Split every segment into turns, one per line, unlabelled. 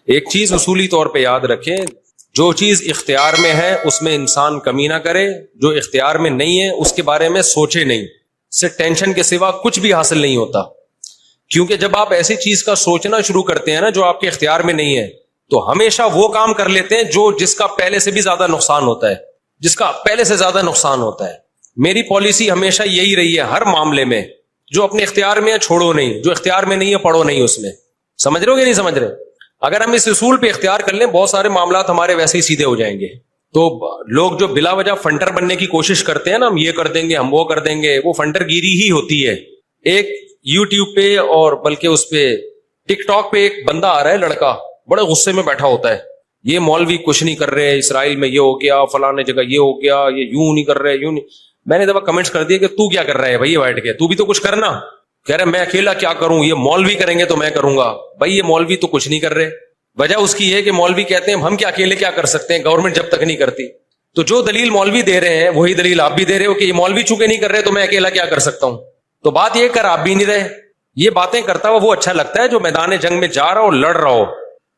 ایک چیز اصولی طور پہ یاد رکھیں، جو چیز اختیار میں ہے اس میں انسان کمی نہ کرے، جو اختیار میں نہیں ہے اس کے بارے میں سوچے نہیں، اس سے ٹینشن کے سوا کچھ بھی حاصل نہیں ہوتا. کیونکہ جب آپ ایسی چیز کا سوچنا شروع کرتے ہیں نا جو آپ کے اختیار میں نہیں ہے، تو ہمیشہ وہ کام کر لیتے ہیں جس کا پہلے سے بھی زیادہ نقصان ہوتا ہے، جس کا پہلے سے زیادہ نقصان ہوتا ہے. میری پالیسی ہمیشہ یہی رہی ہے ہر معاملے میں، جو اپنے اختیار میں ہے چھوڑو نہیں، جو اختیار میں نہیں ہے پڑھو نہیں اس میں. سمجھ رہے ہو کہ نہیں سمجھ رہے؟ اگر ہم اس اصول پہ اختیار کر لیں بہت سارے معاملات ہمارے ویسے ہی سیدھے ہو جائیں گے. تو لوگ جو بلا وجہ فنٹر بننے کی کوشش کرتے ہیں نا، ہم یہ کر دیں گے، ہم وہ کر دیں گے، وہ فنٹر گیری ہی ہوتی ہے. ایک یوٹیوب پہ اور بلکہ اس پہ ٹک ٹاک پہ ایک بندہ آ رہا ہے، لڑکا بڑے غصے میں بیٹھا ہوتا ہے، یہ مولوی کچھ نہیں کر رہے، اسرائیل میں یہ ہو گیا، فلانے جگہ یہ ہو گیا، یہ یوں نہیں کر رہے، یوں نہیں. میں نے دفعہ کمنٹس کر دیا کہ تو کیا کر رہا ہے بھائی بیٹھ کے، تو بھی تو کچھ کرنا. کہہ رہے میں اکیلا کیا کروں، یہ مولوی کریں گے تو میں کروں گا. بھائی یہ مولوی تو کچھ نہیں کر رہے. وجہ اس کی ہے کہ مولوی کہتے ہیں ہم کیا اکیلے کیا کر سکتے ہیں، گورنمنٹ جب تک نہیں کرتی. تو جو دلیل مولوی دے رہے ہیں وہی دلیل آپ بھی دے رہے ہو کہ یہ مولوی چونکہ نہیں کر رہے تو میں اکیلا کیا کر سکتا ہوں. تو بات یہ کر آپ بھی نہیں رہے. یہ باتیں کرتا ہوا وہ اچھا لگتا ہے جو میدان جنگ میں جا رہا ہو، لڑ رہا ہو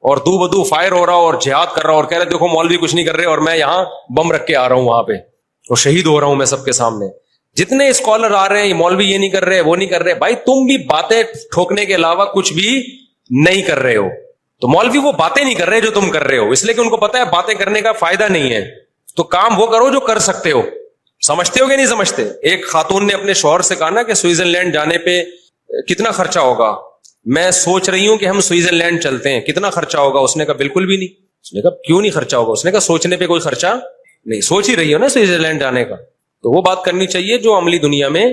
اور دو بدو فائر ہو رہا ہو اور جہاد کر رہا ہو اور کہہ رہے دیکھو مولوی کچھ نہیں کر رہے اور میں یہاں بم رکھ کے آ رہا ہوں وہاں پہ اور شہید ہو رہا ہوں میں سب کے سامنے. جتنے اسکالر آ رہے ہیں یہ مولوی یہ نہیں کر رہے وہ نہیں کر رہے. بھائی تم بھی باتیں ٹھوکنے کے علاوہ کچھ بھی نہیں کر رہے ہو. تو مولوی وہ باتیں نہیں کر رہے جو تم کر رہے ہو، اس لیے کہ ان کو پتا ہے باتیں کرنے کا فائدہ نہیں ہے. تو کام وہ کرو جو کر سکتے ہو. سمجھتے ہو کہ نہیں سمجھتے؟ ایک خاتون نے اپنے شوہر سے کہا نا کہ سوئٹزرلینڈ جانے پہ کتنا خرچہ ہوگا، میں سوچ رہی ہوں کہ ہم سوئٹزرلینڈ چلتے ہیں، کتنا خرچہ ہوگا؟ اس نے کہا بالکل بھی نہیں. اس نے کہا کیوں نہیں خرچہ ہوگا؟ اس نے کہا سوچنے پہ کوئی خرچہ نہیں. سوچ ہی رہی ہو نا سوئٹزرلینڈ جانے کا، تو وہ بات کرنی چاہیے جو عملی دنیا میں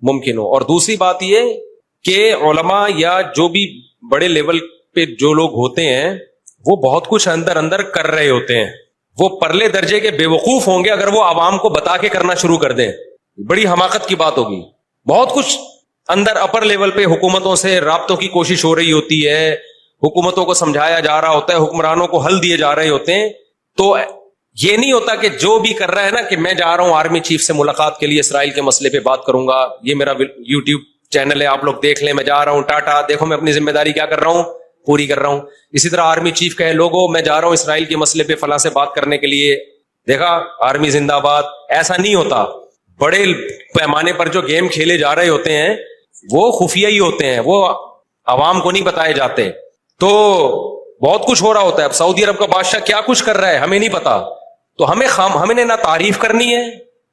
ممکن ہو. اور دوسری بات یہ کہ علماء یا جو بھی بڑے لیول پہ جو لوگ ہوتے ہیں وہ بہت کچھ اندر کر رہے ہوتے ہیں. وہ پرلے درجے کے بے وقوف ہوں گے اگر وہ عوام کو بتا کے کرنا شروع کر دیں، بڑی حماقت کی بات ہوگی. بہت کچھ اندر اپر لیول پہ حکومتوں سے رابطوں کی کوشش ہو رہی ہوتی ہے، حکومتوں کو سمجھایا جا رہا ہوتا ہے، حکمرانوں کو حل دیے جا رہے ہوتے ہیں. تو یہ نہیں ہوتا کہ جو بھی کر رہا ہے نا کہ میں جا رہا ہوں آرمی چیف سے ملاقات کے لیے اسرائیل کے مسئلے پہ بات کروں گا، یہ میرا یوٹیوب چینل ہے آپ لوگ دیکھ لیں، میں جا رہا ہوں ٹاٹا دیکھو میں اپنی ذمہ داری کیا کر رہا ہوں پوری کر رہا ہوں. اسی طرح آرمی چیف کہے لوگوں میں جا رہا ہوں اسرائیل کے مسئلے پہ فلاں سے بات کرنے کے لیے، دیکھا آرمی زندہ باد. ایسا نہیں ہوتا. بڑے پیمانے پر جو گیم کھیلے جا رہے ہوتے ہیں وہ خفیہ ہی ہوتے ہیں، وہ عوام کو نہیں بتائے جاتے. تو بہت کچھ ہو رہا ہوتا ہے. اب سعودی عرب کا بادشاہ کیا کچھ کر رہا ہے ہمیں نہیں پتا، تو ہمیں نہ تعریف کرنی ہے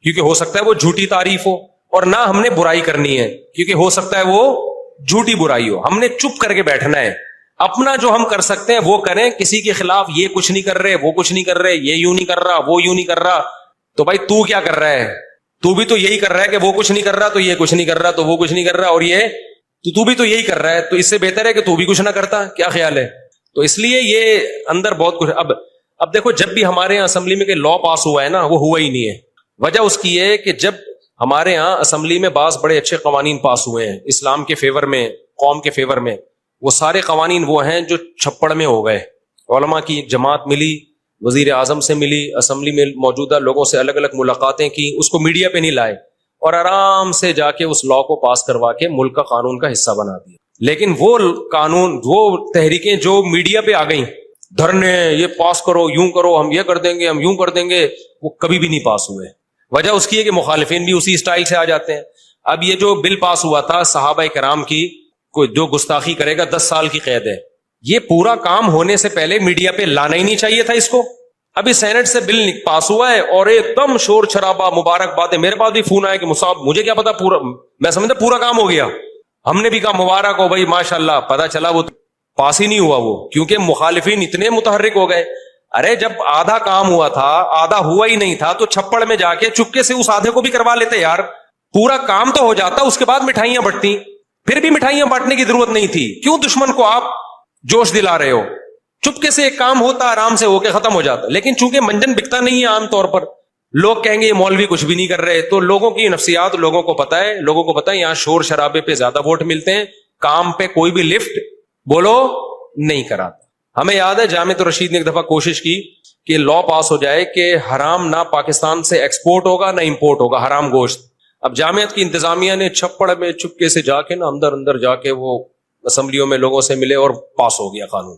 کیونکہ ہو سکتا ہے وہ جھوٹی تعریف ہو، اور نہ ہم نے برائی کرنی ہے کیونکہ ہو سکتا ہے وہ جھوٹی برائی ہو. ہم نے چپ کر کے بیٹھنا ہے. اپنا جو ہم کر سکتے ہیں وہ کریں. کسی کے خلاف یہ کچھ نہیں کر رہے وہ کچھ نہیں کر رہے، یہ یوں نہیں کر رہا وہ یوں نہیں کر رہا، تو بھائی تو کیا کر رہا ہے؟ تو بھی تو یہی کر رہا ہے کہ وہ کچھ نہیں کر رہا تو یہ کچھ نہیں کر رہا تو وہ کچھ نہیں کر رہا، اور یہ تو بھی تو یہی کر رہا ہے. تو اس سے بہتر ہے کہ تو بھی کچھ نہ کرتا. کیا خیال ہے؟ تو اس لیے یہ اندر بہت کچھ. اب دیکھو جب بھی ہمارے یہاں اسمبلی میں کہ لا پاس ہوا ہے نا وہ ہوا ہی نہیں ہے. وجہ اس کی ہے کہ جب ہمارے ہاں اسمبلی میں بعض بڑے اچھے قوانین پاس ہوئے ہیں اسلام کے فیور میں، قوم کے فیور میں، وہ سارے قوانین وہ ہیں جو چھپڑ میں ہو گئے. علماء کی ایک جماعت ملی، وزیر اعظم سے ملی، اسمبلی میں موجودہ لوگوں سے الگ الگ ملاقاتیں کی، اس کو میڈیا پہ نہیں لائے اور آرام سے جا کے اس لا کو پاس کروا کے ملک کا قانون کا حصہ بنا دیا. لیکن وہ قانون، وہ تحریکیں جو میڈیا پہ آ گئیں، دھرنے، یہ پاس کرو، یوں کرو، ہم یہ کر دیں گے، ہم یوں کر دیں گے، وہ کبھی بھی نہیں پاس ہوئے. وجہ اس کی ہے کہ مخالفین بھی اسی اسٹائل سے آ جاتے ہیں. اب یہ جو بل پاس ہوا تھا صحابہ کرام کی کوئی جو گستاخی کرے گا 10 سال کی قید ہے، یہ پورا کام ہونے سے پہلے میڈیا پہ لانا ہی نہیں چاہیے تھا اس کو. ابھی سینٹ سے بل پاس ہوا ہے اور ایک دم شور شرابہ مبارک بات ہے. میرے پاس بھی فون آیا کہ مصعب مجھے کیا پتا، پورا میں سمجھتا پورا کام ہو گیا. ہم نے بھی کہا مبارک ہو بھائی ماشاء اللہ. پتا چلا وہ پاس ہی نہیں ہوا وہ، کیونکہ مخالفین اتنے متحرک ہو گئے. ارے جب آدھا کام ہوا تھا، آدھا ہوا ہی نہیں تھا، تو چھپڑ میں جا کے چپکے سے اس آدھے کو بھی کروا لیتے یار. پورا کام تو ہو جاتا، اس کے بعد مٹھائیاں بٹتی. پھر بھی مٹھائیاں بانٹنے کی ضرورت نہیں تھی. کیوں دشمن کو آپ جوش دلا رہے ہو؟ چپکے سے ایک کام ہوتا، آرام سے ہو کے ختم ہو جاتا. لیکن چونکہ منجن بکتا نہیں ہے عام طور پر، لوگ کہیں گے یہ مولوی کچھ بھی نہیں کر رہے. تو لوگوں کی نفسیات لوگوں کو پتا ہے، لوگوں کو پتا ہے یہاں شور شرابے پہ زیادہ ووٹ ملتے ہیں، کام پہ کوئی بھی لفٹ بولو نہیں کراتا. ہمیں یاد ہے جامعۃ الرشید نے ایک دفعہ کوشش کی کہ لا پاس ہو جائے کہ حرام نہ پاکستان سے ایکسپورٹ ہوگا نہ امپورٹ ہوگا حرام گوشت. اب جامعت کی انتظامیہ نے چھپڑ میں چپکے سے جا کے نا اندر جا کے وہ اسمبلیوں میں لوگوں سے ملے اور پاس ہو گیا قانون.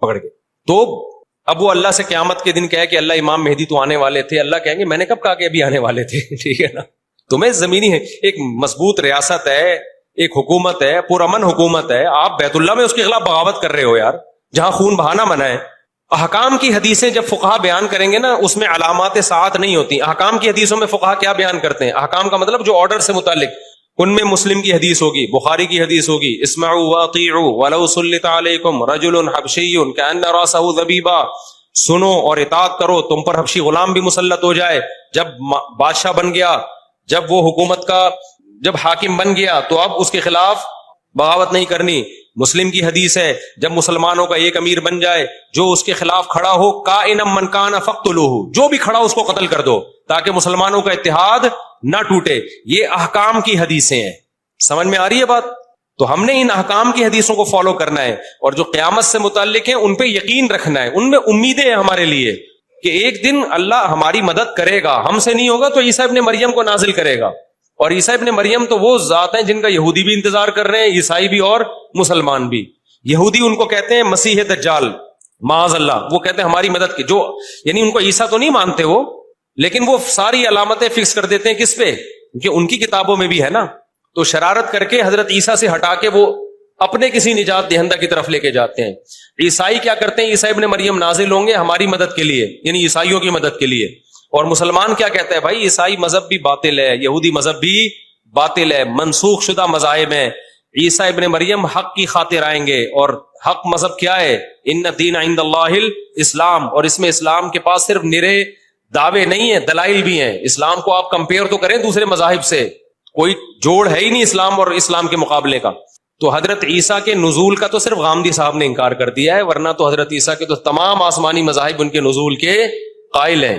پکڑ کے. تو اب وہ اللہ سے قیامت کے دن کہے کہ اللہ امام مہدی تو آنے والے تھے, اللہ کہیں گے میں نے کب کہا کہ ابھی آنے والے تھے. ٹھیک ہے نا. تمہیں زمینی ہے ایک مضبوط ریاست ہے, ایک حکومت ہے, پرامن حکومت ہے, آپ بیت اللہ میں اس کے خلاف بغاوت کر رہے ہو یار, جہاں خون بہانا منع ہے. احکام کی حدیثیں جب فقہا بیان کریں گے نا, اس میں علامات ساعت نہیں ہوتی. احکام کی حدیثوں میں فقہا کیا بیان کرتے ہیں؟ احکام کا مطلب جو آرڈر سے متعلق, ان میں مسلم کی حدیث ہوگی, بخاری کی حدیث ہوگی, اسمعوا واطیعوا ولو سلط علیکم رجل حبشی کأن راسہ ذبیبا, سنو اور اطاعت کرو, تم پر حبشی غلام بھی مسلط ہو جائے. جب بادشاہ بن گیا, جب وہ حکومت کا جب حاکم بن گیا, تو اب اس کے خلاف بغاوت نہیں کرنی. مسلم کی حدیث ہے, جب مسلمانوں کا ایک امیر بن جائے, جو اس کے خلاف کھڑا ہو, کائنا من کان فاقتلوہ, جو بھی کھڑا اس کو قتل کر دو, تاکہ مسلمانوں کا اتحاد نہ ٹوٹے. یہ احکام کی حدیثیں ہیں. سمجھ میں آ رہی ہے بات؟ تو ہم نے ان احکام کی حدیثوں کو فالو کرنا ہے, اور جو قیامت سے متعلق ہیں ان پہ یقین رکھنا ہے. ان میں امیدیں ہیں ہمارے لیے کہ ایک دن اللہ ہماری مدد کرے گا. ہم سے نہیں ہوگا تو عیسیٰ ابن مریم کو نازل کرے گا. اور عیسیٰ ابن مریم تو وہ ذات ہیں جن کا یہودی بھی انتظار کر رہے ہیں, عیسائی بھی اور مسلمان بھی. یہودی ان کو کہتے ہیں مسیح دجال, معاذ اللہ, وہ کہتے ہیں ہماری مدد کی, جو یعنی ان کو عیسیٰ تو نہیں مانتے وہ, لیکن وہ ساری علامتیں فکس کر دیتے ہیں کس پہ, کہ ان کی کتابوں میں بھی ہے نا. تو شرارت کر کے حضرت عیسیٰ سے ہٹا کے وہ اپنے کسی نجات دہندہ کی طرف لے کے جاتے ہیں. عیسائی کیا کرتے ہیں, عیسیٰ ابن مریم نازل ہوں گے ہماری مدد کے لیے, یعنی عیسائیوں کی مدد کے لیے. اور مسلمان کیا کہتا ہے, بھائی عیسائی مذہب بھی باطل ہے, یہودی مذہب بھی باطل ہے, منسوخ شدہ مذاہب ہیں. عیسیٰ ابن مریم حق کی خاطر آئیں گے, اور حق مذہب کیا ہے, ان الدین عند اللہ الاسلام, اور اس میں اسلام کے پاس صرف نرے دعوے نہیں ہیں, دلائل بھی ہیں. اسلام کو آپ کمپیئر تو کریں دوسرے مذاہب سے, کوئی جوڑ ہے ہی نہیں اسلام اور اسلام کے مقابلے کا. تو حضرت عیسیٰ کے نزول کا تو صرف غامدی صاحب نے انکار کر دیا ہے, ورنہ تو حضرت عیسیٰ کے تو تمام آسمانی مذاہب ان کے نزول کے قائل ہیں.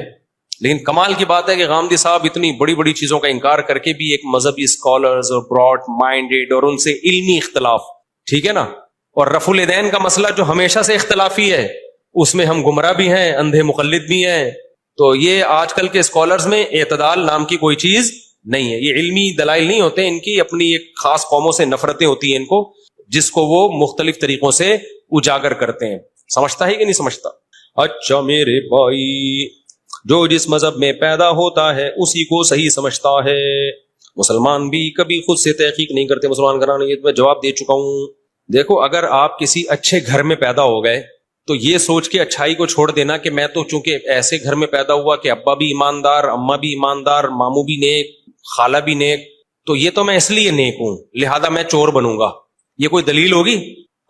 لیکن کمال کی بات ہے کہ غامدی صاحب اتنی بڑی بڑی چیزوں کا انکار کر کے بھی ایک مذہبی اسکالرز اور براڈ مائنڈیڈ اور ان سے علمی اختلاف, ٹھیک ہے نا. اور رفع الیدین کا مسئلہ جو ہمیشہ سے اختلافی ہے, اس میں ہم گمراہ بھی ہیں, اندھے مقلد بھی ہیں. تو یہ آج کل کے اسکالرز میں اعتدال نام کی کوئی چیز نہیں ہے. یہ علمی دلائل نہیں ہوتے, ان کی اپنی ایک خاص قوموں سے نفرتیں ہوتی ہیں ان کو, جس کو وہ مختلف طریقوں سے اجاگر کرتے ہیں. سمجھتا ہے کہ نہیں سمجھتا؟ اچھا میرے بھائی, جو جس مذہب میں پیدا ہوتا ہے اسی کو صحیح سمجھتا ہے. مسلمان بھی کبھی خود سے تحقیق نہیں کرتے. مسلمان گھرانے, یہ میں جواب دے چکا ہوں. دیکھو, اگر آپ کسی اچھے گھر میں پیدا ہو گئے تو یہ سوچ کے اچھائی کو چھوڑ دینا کہ میں تو چونکہ ایسے گھر میں پیدا ہوا کہ ابا بھی ایماندار, اماں بھی ایماندار, ماموں بھی نیک, خالہ بھی نیک, تو یہ تو میں اس لیے نیک ہوں لہذا میں چور بنوں گا. یہ کوئی دلیل ہوگی؟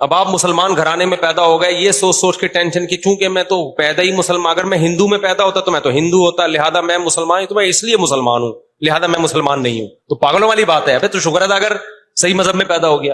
اب آپ مسلمان گھرانے میں پیدا ہو گئے, یہ سوچ کے ٹینشن کی چونکہ میں تو پیدا ہی مسلمان, اگر میں ہندو میں پیدا ہوتا تو میں تو ہندو ہوتا, لہذا میں مسلمان ہوں, تو میں اس لیے مسلمان ہوں لہذا میں مسلمان نہیں ہوں. تو پاگلوں والی بات ہے. تو شکر ادا اگر صحیح مذہب میں پیدا ہو گیا.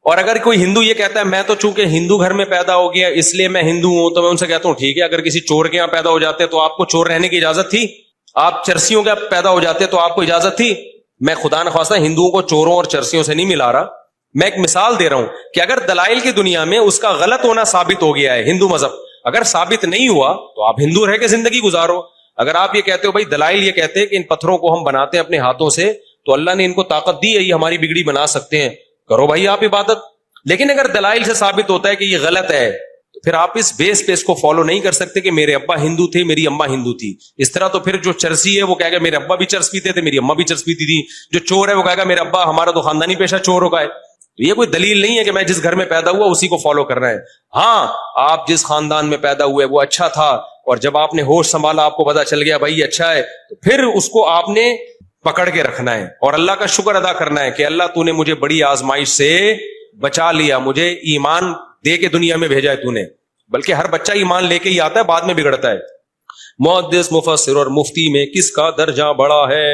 اور اگر کوئی ہندو یہ کہتا ہے میں تو چونکہ ہندو گھر میں پیدا ہو گیا اس لیے میں ہندو ہوں, تو میں ان سے کہتا ہوں ٹھیک ہے, اگر کسی چور کے یہاں پیدا ہو جاتے تو آپ کو چور رہنے کی اجازت تھی؟ آپ چرسیوں کے پیدا ہو جاتے تو آپ کو اجازت تھی؟ میں خدا نخواستہ ہندوؤں کو چوروں اور چرسیوں سے نہیں ملا رہا, میں ایک مثال دے رہا ہوں کہ اگر دلائل کی دنیا میں اس کا غلط ہونا ثابت ہو گیا ہے ہندو مذہب, اگر ثابت نہیں ہوا تو آپ ہندو رہ کے زندگی گزارو. اگر آپ یہ کہتے ہو بھائی دلائل یہ کہتے ہیں کہ ان پتھروں کو ہم بناتے ہیں اپنے ہاتھوں سے تو اللہ نے ان کو طاقت دی ہے, یہ ہماری بگڑی بنا سکتے ہیں, کرو بھائی آپ عبادت. لیکن اگر دلائل سے ثابت ہوتا ہے کہ یہ غلط ہے تو پھر آپ اس بیس پہ اس کو فالو نہیں کر سکتے کہ میرے ابا ہندو تھے, میری اماں ہندو تھی. اس طرح تو پھر جو چرسی ہے وہ کہے گا میرے ابا بھی چرس پیتے تھے, میری اماں بھی چرس پیتی تھی. جو چور ہے وہ کہے گا میرے ابا, ہمارا تو خاندانی پیشہ چور ہوگا ہے. تو یہ کوئی دلیل نہیں ہے کہ میں جس گھر میں پیدا ہوا اسی کو فالو کرنا ہے. ہاں, آپ جس خاندان میں پیدا ہوئے وہ اچھا تھا, اور جب آپ نے ہوش سنبھالا آپ کو پتا چل گیا بھائی اچھا ہے, تو پھر اس کو آپ نے پکڑ کے رکھنا ہے اور اللہ کا شکر ادا کرنا ہے کہ اللہ تو نے مجھے بڑی آزمائش سے بچا لیا, مجھے ایمان دے کے دنیا میں بھیجا ہے تو نے. بلکہ ہر بچہ ایمان لے کے ہی آتا ہے, بعد میں بگڑتا ہے. محدث, مفسر اور مفتی میں کس کا درجہ بڑا ہے؟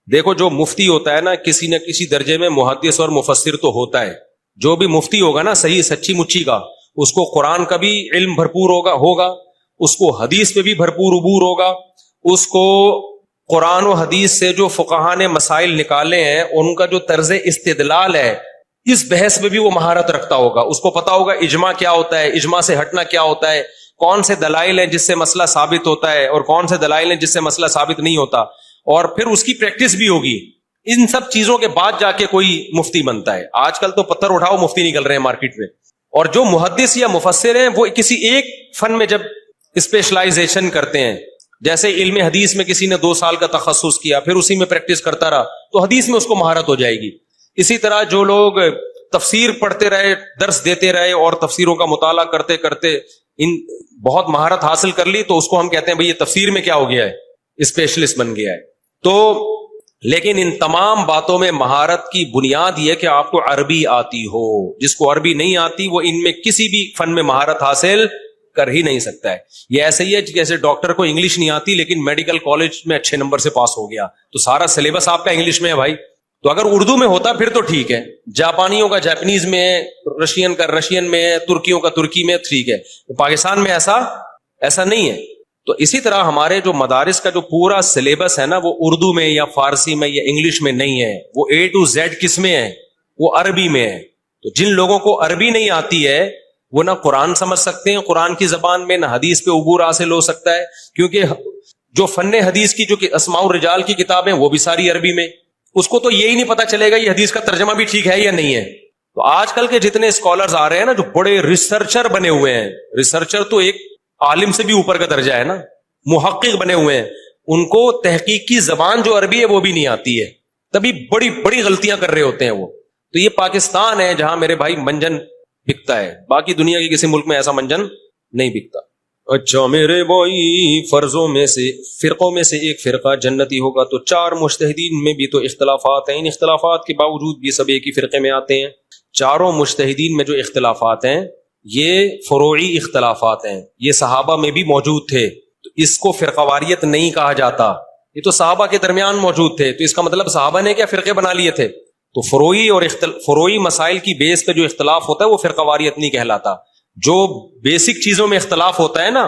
دیکھو, جو مفتی ہوتا ہے نا کسی نہ کسی درجے میں محدث اور مفسر تو ہوتا ہے. جو بھی مفتی ہوگا نا صحیح سچی مچی کا, اس کو قرآن کا بھی علم بھرپور ہوگا, اس کو حدیث پہ بھی بھرپور عبور ہوگا, اس کو قرآن و حدیث سے جو فقہاء نے مسائل نکالے ہیں ان کا جو طرز استدلال ہے اس بحث میں بھی وہ مہارت رکھتا ہوگا. اس کو پتا ہوگا اجماع کیا ہوتا ہے, اجماع سے ہٹنا کیا ہوتا ہے, کون سے دلائل ہیں جس سے مسئلہ ثابت ہوتا ہے اور کون سے دلائل ہیں جس سے مسئلہ ثابت نہیں ہوتا, اور پھر اس کی پریکٹس بھی ہوگی. ان سب چیزوں کے بعد جا کے کوئی مفتی بنتا ہے. آج کل تو پتھر اٹھاؤ مفتی نکل رہے ہیں مارکیٹ میں, اور جو محدث یا مفسر ہیں وہ کسی ایک فن میں جب اسپیشلائزیشن کرتے ہیں، جیسے علم حدیث میں کسی نے 2 سال کا تخصص کیا پھر اسی میں پریکٹس کرتا رہا تو حدیث میں اس کو مہارت ہو جائے گی. اسی طرح جو لوگ تفسیر پڑھتے رہے، درس دیتے رہے اور تفسیروں کا مطالعہ کرتے کرتے ان بہت مہارت حاصل کر لی تو اس کو ہم کہتے ہیں بھئی یہ تفسیر میں کیا ہو گیا ہے، اسپیشلسٹ بن گیا ہے. تو لیکن ان تمام باتوں میں مہارت کی بنیاد یہ کہ آپ کو عربی آتی ہو. جس کو عربی نہیں آتی وہ ان میں کسی بھی فن میں مہارت حاصل کر ہی نہیں سکتا ہے. یہ ایسے ہی ہے جیسے ڈاکٹر کو انگلش نہیں آتی لیکن میڈیکل کالج میں اچھے نمبر سے پاس ہو گیا تو سارا سلیبس آپ کا انگلش میں ہے بھائی. تو اگر اردو میں ہوتا پھر تو ٹھیک ہے، جاپانیوں کا جاپنیز میں ہے، رشین کا رشین میں ہے، ترکیوں کا ترکی میں، ٹھیک ہے. پاکستان میں ایسا نہیں ہے. تو اسی طرح ہمارے جو مدارس کا جو پورا سلیبس ہے نا وہ اردو میں یا فارسی میں یا انگلش میں نہیں ہے، وہ A to Z کس میں ہے؟ وہ عربی میں ہے. تو جن لوگوں کو عربی نہیں آتی ہے وہ نہ قرآن سمجھ سکتے ہیں قرآن کی زبان میں، نہ حدیث پہ عبور حاصل ہو سکتا ہے، کیونکہ جو فن حدیث کی جو اسماء الرجال کی کتابیں وہ بھی ساری عربی میں، اس کو تو یہی نہیں پتا چلے گا یہ حدیث کا ترجمہ بھی ٹھیک ہے یا نہیں ہے. تو آج کل کے جتنے اسکالرز آ رہے ہیں نا جو بڑے ریسرچر بنے ہوئے ہیں، ریسرچر تو ایک عالم سے بھی اوپر کا درجہ ہے نا، محقق بنے ہوئے ہیں، ان کو تحقیق کی زبان جو عربی ہے وہ بھی نہیں آتی ہے، تبھی بڑی بڑی غلطیاں کر رہے ہوتے ہیں وہ. تو یہ پاکستان ہے جہاں میرے بھائی منجن بکتا ہے، باقی دنیا کے کسی ملک میں ایسا منجن نہیں بکتا. اچھا میرے بھائی، فرقوں میں سے ایک فرقہ جنتی ہوگا تو 4 مجتہدین میں بھی تو اختلافات ہیں، ان اختلافات کے باوجود بھی سب ایک ہی فرقے میں آتے ہیں. چاروں مجتہدین میں جو اختلافات ہیں یہ فروعی اختلافات ہیں، یہ صحابہ میں بھی موجود تھے تو اس کو فرقہ واریت نہیں کہا جاتا، یہ تو صحابہ کے درمیان موجود تھے. تو اس کا مطلب صحابہ نے کیا فرقے بنا لیے تھے؟ تو فروعی مسائل کی بیس پہ جو اختلاف ہوتا ہے وہ فرقہ واریت نہیں کہلاتا. جو بیسک چیزوں میں اختلاف ہوتا ہے نا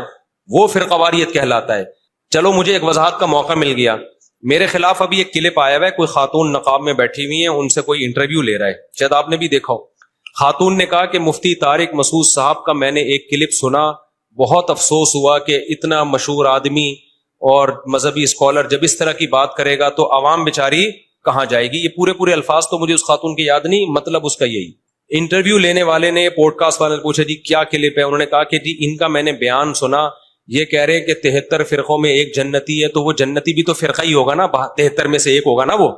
وہ فرقہ واریت کہلاتا ہے. چلو مجھے ایک وضاحت کا موقع مل گیا. میرے خلاف ابھی ایک کلپ آیا ہوا ہے، کوئی خاتون نقاب میں بیٹھی ہوئی ہیں، ان سے کوئی انٹرویو لے رہا ہے، شاید آپ نے بھی دیکھا ہو. خاتون نے کہا کہ مفتی طارق مسعود صاحب کا میں نے ایک کلپ سنا، بہت افسوس ہوا کہ اتنا مشہور آدمی اور مذہبی اسکالر جب اس طرح کی بات کرے گا تو عوام بیچاری کہاں جائے گی. یہ پورے الفاظ تو مجھے اس خاتون کے یاد نہیں، مطلب اس کا یہی. انٹرویو لینے والے نے، پوڈ کاسٹ والے نے پوچھا جی کیا کلپ ہے، انہوں نے کہا کہ جی ان کا میں نے بیان سنا، یہ کہہ رہے ہیں کہ 73 فرقوں میں ایک جنتی ہے، تو وہ جنتی بھی تو فرقہ ہی ہوگا نا، 73 میں سے ایک ہوگا نا وہ،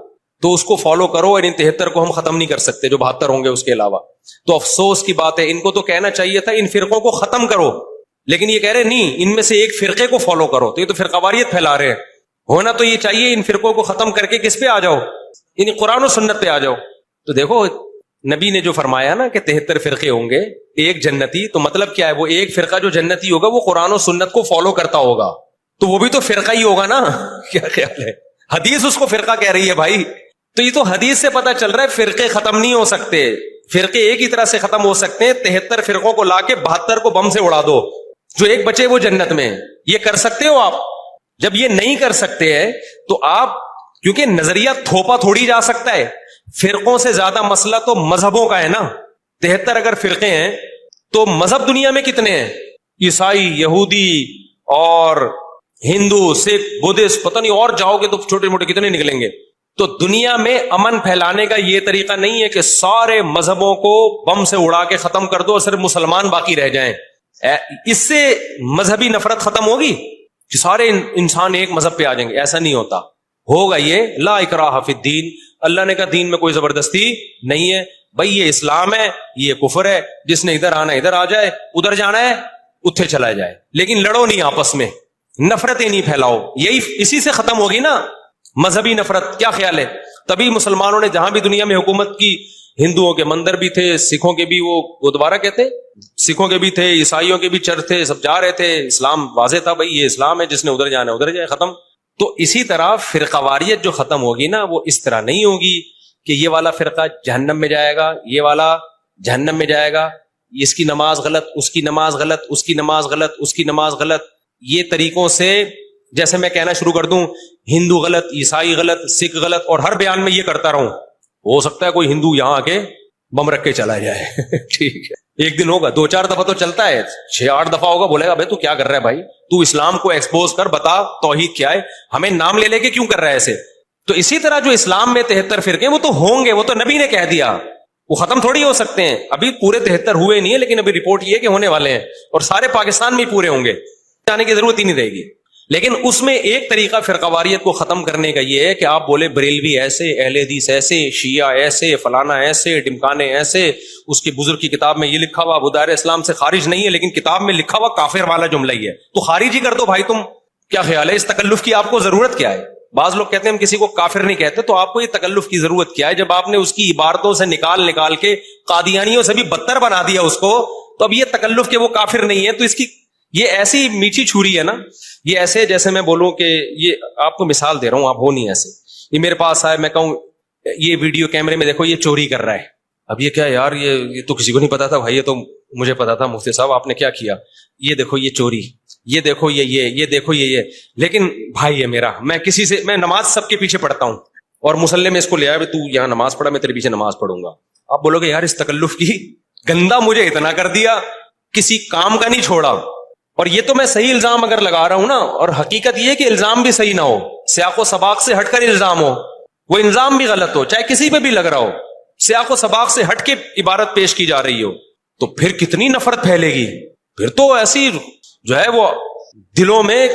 تو اس کو فالو کرو، اور ان 73 کو ہم ختم نہیں کر سکتے جو 72 ہوں گے اس کے علاوہ. تو افسوس کی بات ہے، ان کو تو کہنا چاہیے تھا ان فرقوں کو ختم کرو، لیکن یہ کہہ رہے نہیں ان میں سے ایک فرقے کو فالو کرو. تو یہ تو فرقہ واریت پھیلا رہے ہیں. ہونا تو یہ چاہیے ان فرقوں کو ختم کر کے کس پہ آ جاؤ، ان قرآن و سنت پہ آ جاؤ. تو دیکھو نبی نے جو فرمایا نا کہ 73 فرقے ہوں گے ایک جنتی، تو مطلب کیا ہے؟ وہ ایک فرقہ جو جنتی ہوگا وہ قرآن و سنت کو فالو کرتا ہوگا، تو وہ بھی تو فرقہ ہی ہوگا نا. کیا خیال ہے؟ حدیث اس کو فرقہ کہہ رہی ہے بھائی. تو یہ تو حدیث سے پتہ چل رہا ہے فرقے ختم نہیں ہو سکتے، فرقے ایک ہی طرح سے ختم ہو سکتے ہیں. 73 فرقوں کو لا کے 72 کو بم سے اڑا دو، جو ایک بچے وہ جنت میں. یہ کر سکتے ہو آپ؟ جب یہ نہیں کر سکتے ہیں تو آپ، کیونکہ نظریہ تھوپا تھوڑی جا سکتا ہے، فرقوں سے زیادہ مسئلہ تو مذہبوں کا ہے نا. 73 اگر فرقے ہیں تو مذہب دنیا میں کتنے ہیں؟ عیسائی، یہودی اور ہندو، سکھ، بدھسٹ، پتہ نہیں اور جاؤ گے تو چھوٹے موٹے کتنے نکلیں گے. تو دنیا میں امن پھیلانے کا یہ طریقہ نہیں ہے کہ سارے مذہبوں کو بم سے اڑا کے ختم کر دو اور صرف مسلمان باقی رہ جائیں. اس سے مذہبی نفرت ختم ہوگی کہ سارے انسان ایک مذہب پہ آ جائیں گے؟ ایسا نہیں ہوتا. ہوگا یہ لا اکراہ فی الدین، اللہ نے کہا دین میں کوئی زبردستی نہیں ہے بھائی، یہ اسلام ہے یہ کفر ہے، جس نے ادھر آنا ادھر آ جائے، ادھر جانا ہے اتھے چلا جائے، لیکن لڑو نہیں آپس میں، نفرتیں نہیں پھیلاؤ. یہی اسی سے ختم ہوگی نا مذہبی نفرت. کیا خیال ہے؟ تبھی مسلمانوں نے جہاں بھی دنیا میں حکومت کی، ہندوؤں کے مندر بھی تھے، سکھوں کے بھی وہ دوبارہ کہتے سکھوں کے بھی تھے، عیسائیوں کے بھی چرچ تھے، سب جا رہے تھے. اسلام واضح تھا بھائی یہ اسلام ہے، جس نے ادھر جانا ہے ادھر جائے، ختم. تو اسی طرح فرقہ واریت جو ختم ہوگی نا وہ اس طرح نہیں ہوگی کہ یہ والا فرقہ جہنم میں جائے گا، یہ والا جہنم میں جائے گا، اس کی نماز غلط، اس کی نماز غلط، اس کی نماز غلط، اس کی نماز غلط. یہ طریقوں سے جیسے میں کہنا شروع کر دوں ہندو غلط، عیسائی غلط، سکھ غلط، اور ہر بیان میں یہ کرتا رہوں، ہو سکتا ہے کوئی ہندو یہاں آ کے بم رکھ کے چلا جائے. ٹھیک ہے، ایک دن ہوگا، 2-4 دفعہ تو چلتا ہے، 6-8 دفعہ ہوگا، بولے گا بھائی تو کیا کر رہا ہے بھائی، تو اسلام کو ایکسپوز کر، بتا توحید کیا ہے، ہمیں نام لے کے کیوں کر رہا ہے ایسے. تو اسی طرح جو اسلام میں 73 فرقے وہ تو ہوں گے، وہ تو نبی نے کہہ دیا، وہ ختم تھوڑی ہو سکتے ہیں، ابھی پورے 73 ہوئے نہیں ہے، لیکن ابھی رپورٹ یہ ہے کہ ہونے والے ہیں، اور سارے پاکستان میں ہی پورے ہوں گے، جانے کی ضرورت ہی نہیں رہے گی۔ لیکن اس میں ایک طریقہ فرقہ واریت کو ختم کرنے کا یہ ہے کہ آپ بولے بریلوی ایسے، اہل حدیث ایسے، شیعہ ایسے، فلانا ایسے، ڈمکانے ایسے، اس کی بزرگ کی کتاب میں یہ لکھا ہوا ابو دار اسلام سے خارج نہیں ہے، لیکن کتاب میں لکھا ہوا کافر والا جملہ ہی ہے، تو خارج ہی کر دو بھائی تم۔ کیا خیال ہے اس تکلف کی آپ کو ضرورت کیا ہے؟ بعض لوگ کہتے ہیں ہم کسی کو کافر نہیں کہتے، تو آپ کو یہ تکلف کی ضرورت کیا ہے؟ جب آپ نے اس کی عبارتوں سے نکال کے قادیانیوں سے بھی بدتر بنا دیا اس کو، تو اب یہ تکلف کہ وہ کافر نہیں ہے، تو اس کی یہ ایسی میٹھی چھری ہے نا، یہ ایسے جیسے میں بولوں کہ یہ آپ کو مثال دے رہا ہوں، آپ ہو نہیں ایسے، یہ میرے پاس آئے، میں کہوں یہ ویڈیو کیمرے میں دیکھو یہ چوری کر رہا ہے، اب یہ کیا یار، یہ تو کسی کو نہیں پتا تھا بھائی، یہ تو مجھے پتا تھا مفتی صاحب آپ نے کیا کیا، یہ دیکھو یہ چوری، یہ دیکھو یہ دیکھو یہ، لیکن بھائی ہے میرا، میں نماز سب کے پیچھے پڑھتا ہوں، اور مسلح میں اس کو لے آیا تو یہاں نماز پڑھا، میں تیرے پیچھے نماز پڑھوں گا۔ آپ بولو گے یار اس تکلف کی گندا مجھے اتنا کر دیا، کسی کام کا نہیں چھوڑا، اور یہ تو میں صحیح الزام اگر لگا رہا ہوں نا، اور حقیقت یہ کہ الزام بھی صحیح نہ ہو، سیاق و سباق سے ہٹ کر الزام ہو، وہ الزام بھی غلط ہو، چاہے کسی پہ بھی لگ رہا ہو، سیاق و سباق سے ہٹ کے عبارت پیش کی جا رہی ہو، تو پھر کتنی نفرت پھیلے گی، پھر تو ایسی جو ہے وہ دلوں میں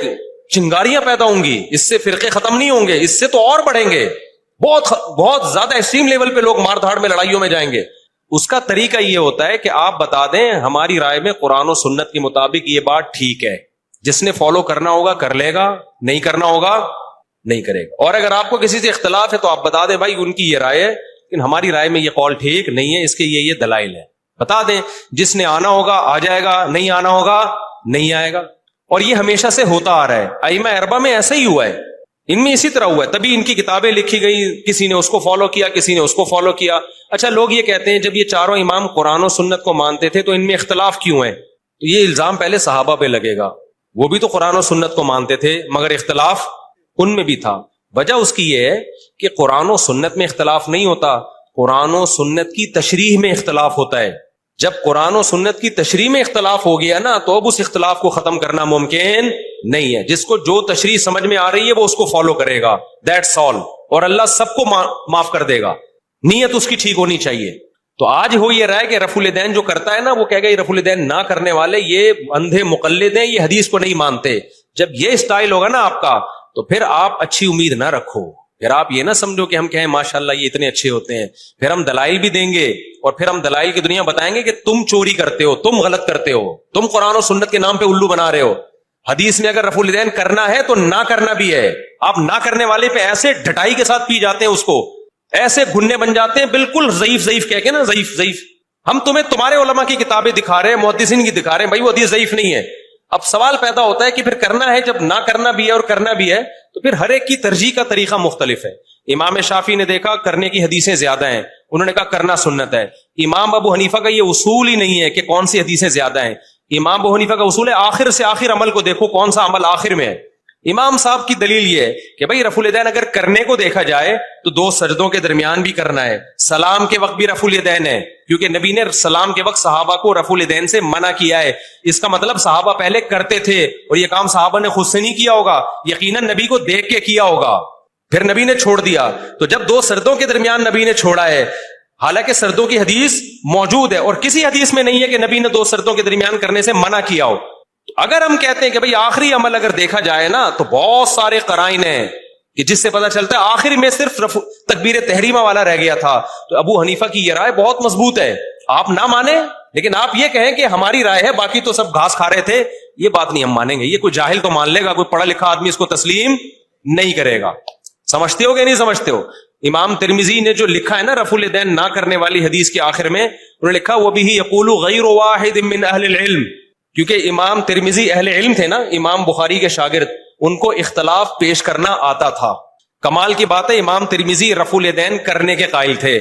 چنگاریاں پیدا ہوں گی، اس سے فرقے ختم نہیں ہوں گے، اس سے تو اور بڑھیں گے، بہت زیادہ ایکسٹریم لیول پہ لوگ مار دھاڑ میں لڑائیوں میں جائیں گے۔ اس کا طریقہ یہ ہوتا ہے کہ آپ بتا دیں ہماری رائے میں قرآن و سنت کے مطابق یہ بات ٹھیک ہے، جس نے فالو کرنا ہوگا کر لے گا، نہیں کرنا ہوگا نہیں کرے گا، اور اگر آپ کو کسی سے اختلاف ہے تو آپ بتا دیں بھائی ان کی یہ رائے ہے لیکن ہماری رائے میں یہ قول ٹھیک نہیں ہے، اس کے یہ دلائل ہے، بتا دیں، جس نے آنا ہوگا آ جائے گا، نہیں آنا ہوگا نہیں آئے گا، اور یہ ہمیشہ سے ہوتا آ رہا ہے، ائمہ اربعہ میں ایسا ہی ہوا ہے، ان میں اسی طرح ہوا ہے، تبھی ان کی کتابیں لکھی گئی، کسی نے اس کو فالو کیا، کسی نے اس کو فالو کیا۔ اچھا لوگ یہ کہتے ہیں جب یہ چاروں امام قرآن و سنت کو مانتے تھے تو ان میں اختلاف کیوں ہے؟ تو یہ الزام پہلے صحابہ پہ لگے گا، وہ بھی تو قرآن و سنت کو مانتے تھے مگر اختلاف ان میں بھی تھا۔ وجہ اس کی یہ ہے کہ قرآن و سنت میں اختلاف نہیں ہوتا، قرآن و سنت کی تشریح میں اختلاف ہوتا ہے۔ جب قرآن و سنت کی تشریح میں اختلاف ہو گیا نا تو اب اس اختلاف کو ختم کرنا ممکن نہیں ہے، جس کو جو تشریح سمجھ میں آ رہی ہے وہ اس کو فالو کرے گا، دیٹس آل، اور اللہ سب کو معاف کر دے گا، نیت اس کی ٹھیک ہونی چاہیے۔ تو آج ہو یہ رائے کہ رفع الیدین جو کرتا ہے نا وہ کہے گا یہ رفع الیدین نہ کرنے والے یہ اندھے مقلد ہیں، یہ حدیث کو نہیں مانتے۔ جب یہ اسٹائل ہوگا نا آپ کا تو پھر آپ اچھی امید نہ رکھو، پھر آپ یہ نہ سمجھو کہ ہم کہیں ماشاءاللہ یہ اتنے اچھے ہوتے ہیں، پھر ہم دلائل بھی دیں گے اور پھر ہم دلائل کی دنیا بتائیں گے کہ تم چوری کرتے ہو، تم غلط کرتے ہو، تم قرآن و سنت کے نام پہ الو بنا رہے ہو۔ حدیث میں اگر رفع الیدین کرنا ہے تو نہ کرنا بھی ہے، آپ نہ کرنے والے پہ ایسے ڈھٹائی کے ساتھ پی جاتے ہیں، اس کو ایسے گھننے بن جاتے ہیں، بالکل ضعیف کہہ کے نا، ضعیف۔ ہم تمہیں تمہارے علماء کی کتابیں دکھا رہے ہیں، محدثین کی دکھا رہے ہیں، بھائی وہ حدیث ضعیف نہیں ہے۔ اب سوال پیدا ہوتا ہے کہ پھر کرنا ہے، جب نہ کرنا بھی ہے اور کرنا بھی ہے تو پھر ہر ایک کی ترجیح کا طریقہ مختلف ہے۔ امام شافعی نے دیکھا کرنے کی حدیثیں زیادہ ہیں، انہوں نے کہا کرنا سنت ہے۔ امام ابو حنیفہ کا یہ اصول ہی نہیں ہے کہ کون سی حدیثیں زیادہ ہیں، امام ابو حنیفہ کا اصول ہے آخر سے آخر عمل کو دیکھو کون سا عمل آخر میں ہے۔ امام صاحب کی دلیل یہ ہے کہ بھائی رفع الیدین اگر کرنے کو دیکھا جائے تو 2 سجدوں کے درمیان بھی کرنا ہے، سلام کے وقت بھی رفع الیدین ہے، کیونکہ نبی نے سلام کے وقت صحابہ کو رفع الیدین سے منع کیا ہے۔ اس کا مطلب صحابہ پہلے کرتے تھے اور یہ کام صحابہ نے خود سے نہیں کیا ہوگا، یقیناً نبی کو دیکھ کے کیا ہوگا، پھر نبی نے چھوڑ دیا۔ تو جب 2 سجدوں کے درمیان نبی نے چھوڑا ہے، حالانکہ سجدوں کی حدیث موجود ہے اور کسی حدیث میں نہیں ہے کہ نبی نے 2 سجدوں کے درمیان کرنے سے منع کیا ہو، تو اگر ہم کہتے ہیں کہ بھئی آخری عمل اگر دیکھا جائے نا تو بہت سارے قرائن ہیں کہ جس سے پتہ چلتا ہے آخری میں صرف تکبیر تحریمہ والا رہ گیا تھا، تو ابو حنیفہ کی یہ رائے بہت مضبوط ہے۔ آپ نہ مانیں لیکن آپ یہ کہیں کہ ہماری رائے ہے، باقی تو سب گھاس کھا رہے تھے، یہ بات نہیں ہم مانیں گے۔ یہ کوئی جاہل تو مان لے گا، کوئی پڑھا لکھا آدمی اس کو تسلیم نہیں کرے گا۔ سمجھتے ہو کہ نہیں سمجھتے ہو؟ امام ترمذی نے جو لکھا ہے نا رفع الیدین نہ کرنے والی حدیث کے آخر میں، انہوں نے لکھا وَبِهِ يَقُولُ غَيْرُ وَاحِدٍ مِّنْ أَهْلِ الْعِلْمِ، کیونکہ امام ترمذی اہل علم تھے نا، امام بخاری کے شاگرد، ان کو اختلاف پیش کرنا آتا تھا۔ کمال کی بات ہے امام ترمذی رفع الیدین کرنے کے قائل تھے،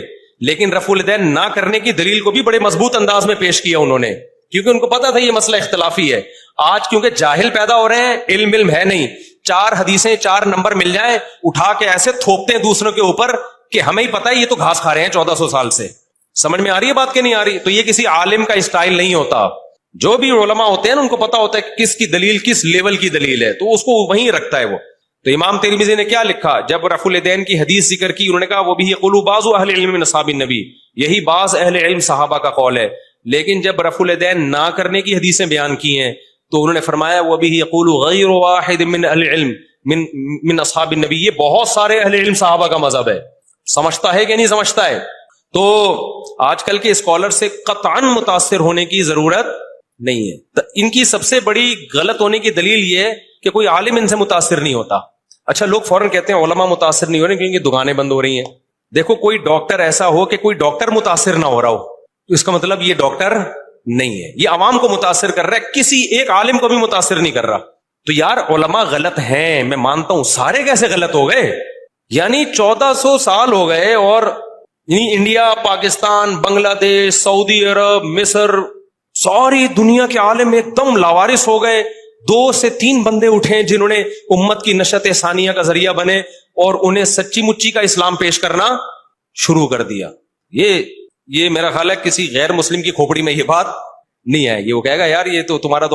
لیکن رفع الیدین نہ کرنے کی دلیل کو بھی بڑے مضبوط انداز میں پیش کیا انہوں نے، کیونکہ ان کو پتا تھا یہ مسئلہ اختلافی ہے۔ آج کیونکہ جاہل پیدا ہو رہے ہیں، علم ہے نہیں، 4 حدیثیں 4 نمبر مل جائیں اٹھا کے ایسے تھوپتے ہیں دوسروں کے اوپر کہ ہمیں ہی پتا ہے یہ تو گھاس کھا رہے ہیں 1400 سال سے۔ سمجھ میں آ رہی ہے بات کہ نہیں آ رہی؟ تو یہ کسی عالم کا اسٹائل نہیں ہوتا۔ جو بھی علماء ہوتے ہیں نا ان کو پتا ہوتا ہے کس کی دلیل کس لیول کی دلیل ہے، تو اس کو وہیں رکھتا ہے وہ۔ تو امام ترمذی نے کیا لکھا جب رفع الیدین کی حدیث ذکر کی؟ انہوں نے کہا وہ بھی یقول بعض اہل العلم من اصحاب النبی، یہی بعض اہل علم صحابہ کا قول ہے. لیکن جب رفع الیدین نہ کرنے کی حدیثیں بیان کی ہیں تو انہوں نے فرمایا وہ بھی یقول غیر واحد من اہل العلم من اصحاب النبی، یہ بہت سارے اہل علم صحابہ کا مذہب ہے. سمجھتا ہے کہ نہیں سمجھتا ہے؟ تو آج کل کے اسکالر سے قطعاً متاثر ہونے کی ضرورت نہیں ہے. ان کی سب سے بڑی غلط ہونے کی دلیل یہ ہے کہ کوئی عالم ان سے متاثر نہیں ہوتا. اچھا لوگ فوراً کہتے ہیں علماء متاثر نہیں ہو رہے کیونکہ دکانیں بند ہو رہی ہیں. دیکھو کوئی ڈاکٹر ایسا ہو کہ کوئی ڈاکٹر متاثر نہ ہو رہا ہو تو اس کا مطلب یہ ڈاکٹر نہیں ہے، یہ عوام کو متاثر کر رہا ہے، کسی ایک عالم کو بھی متاثر نہیں کر رہا. تو یار علماء غلط ہیں، میں مانتا ہوں، سارے کیسے غلط ہو گئے؟ یعنی 1400 سال ہو گئے اور انڈیا، پاکستان، بنگلہ دیش، سعودی عرب، مصر، ساری دنیا کے عالم ایک دم لاوارث ہو گئے. 2 سے 3 بندے اٹھے جنہوں نے امت کی نشت ثانیہ کا ذریعہ بنے اور انہیں سچی مچی کا اسلام پیش کرنا شروع کر دیا. یہ میرا خیال ہے کسی غیر مسلم کی کھوپڑی میں یہ بات نہیں ہے. یہ وہ کہے گا یار یہ تو تمہارا تو